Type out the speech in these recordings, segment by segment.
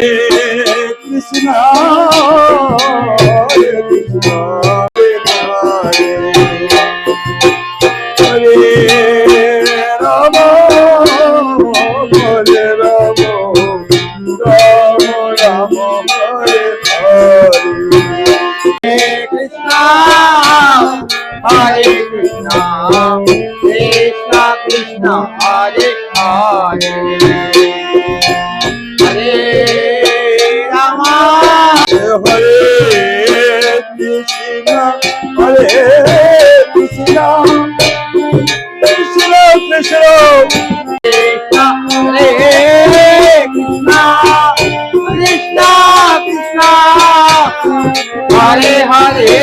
Krishna, Hare Krishna, Hare Rama, Hare Rama, Rama Rama, Hare Hare. Krishna, Hare Krishna, Krishna Krishna, Hare Hare, Hare Rama, Hare Krishna, Hare Krishna, Krishna Krishna, Krishna, Hare Krishna, Krishna Krishna, Hare Hare,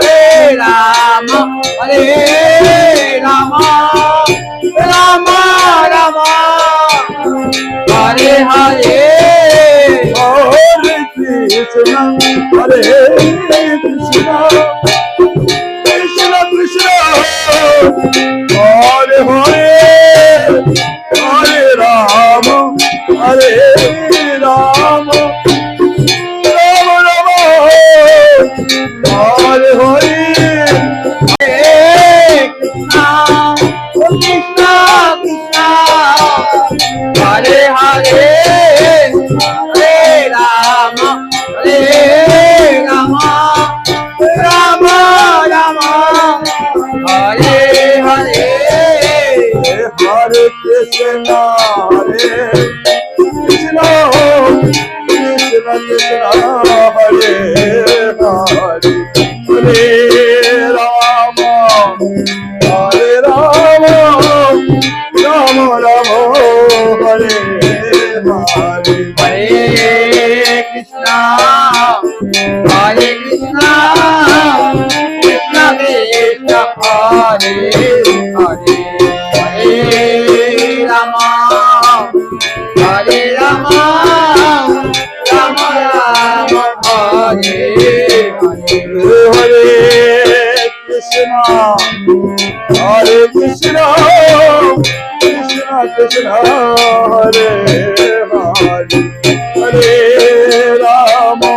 Hare Rama, Hare Rama, Rama Rama, Hare Hare, Hare Krishna, Hare Krishna, Krishna Krishna, Hare Hare, Hare Rama, Hare Rama, Rama Rama, Hare Hare. Krishna, Krishna Krishna, Hare Hare, Hare Rama, Hare Rama, Rama Rama, Hare Hare, Hare Krishna, Hare Krishna, Krishna Krishna, Hare Hare, Hare Rama, Hare Rama, Rama Rama, Hare Hare. Hare Krishna, Hare Krishna, Krishna Krishna, Hare Hare, Hare Rama, Hare Rama, Rama Rama, Hare Hare. Hare Krishna, Hare Krishna, Krishna Krishna, Hare Hare, Hare Rama,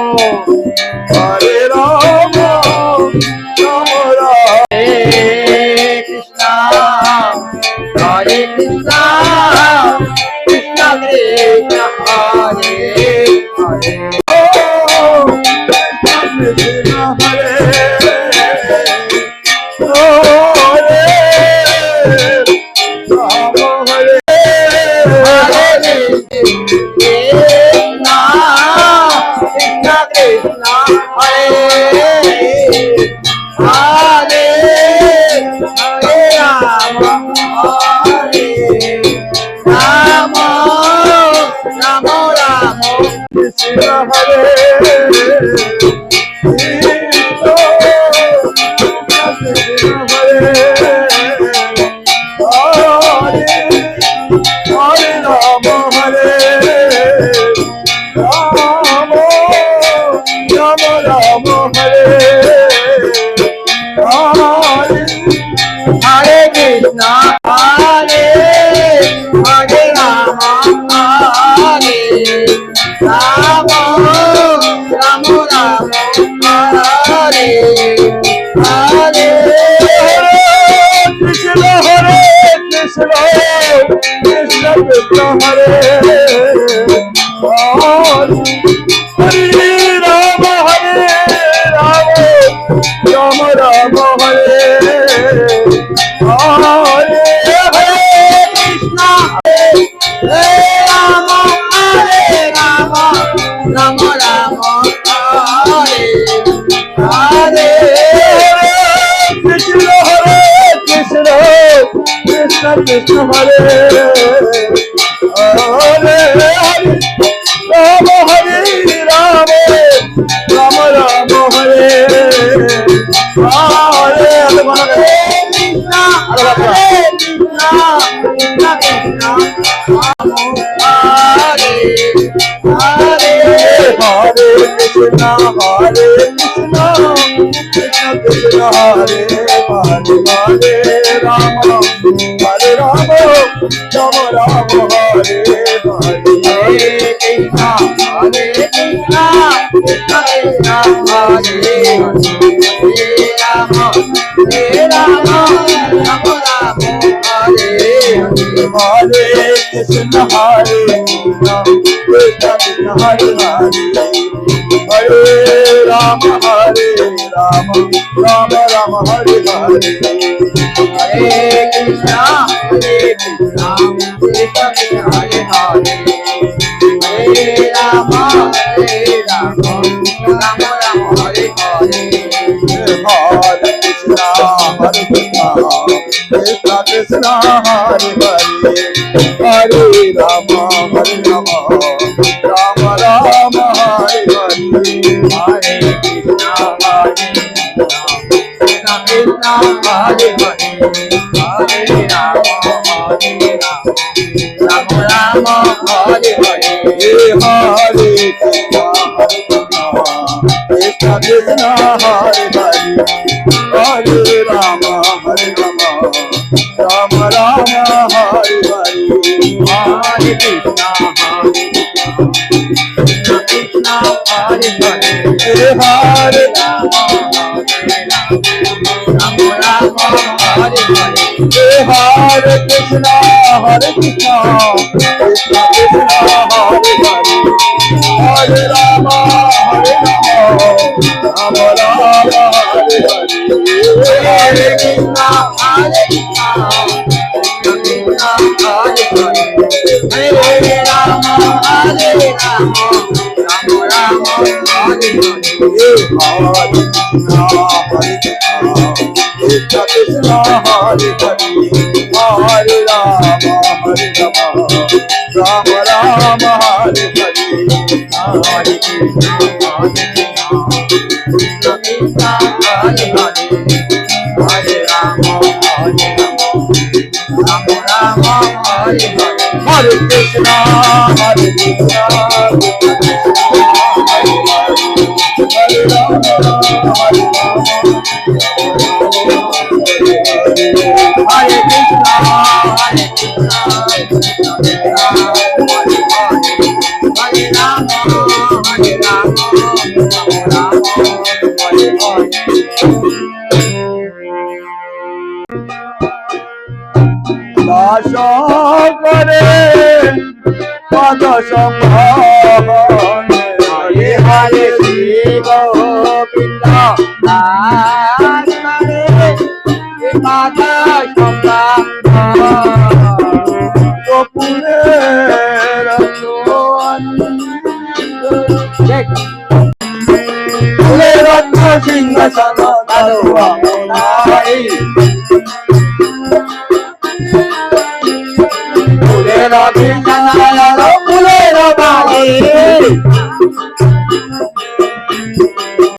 Hare Rama, Rama Rama. Hare Krishna, Hare Krishna, Krishna Krishna, Hare Hare. Krishna Hare, Rama Hare, Hare Krishna, Krishna Krishna, Hare Hare, Hare Rama, Hare Rama, Rama Rama, Krishna Hare, Krishna Hare, Hare Rama, Hare Rama, Rama Rama, Hare Hare. Hare Krishna, Hare Hare Rama, Hare Rama, Rama Rama, Hare Hare. Krishna Hare, Krishna Krishna Krishna Hare Hare, Hare Rama, Hare Rama, Rama Rama, Hare Hare. Krishna, Hare Rama, Hare Rama, Rama Rama, Hare Hare. Krishna Hare, Krishna Krishna Krishna Hare Hare, Hare Rama, Hare Rama, Rama Rama, Hare Hare. Krishna, Hare Krishna, Krishna Krishna, Hare Hare. Hare Krishna, Hare Krishna, Krishna Krishna, Hare Hare, Hare Rama, Hare Rama, Rama Rama, Hare Hare. Hare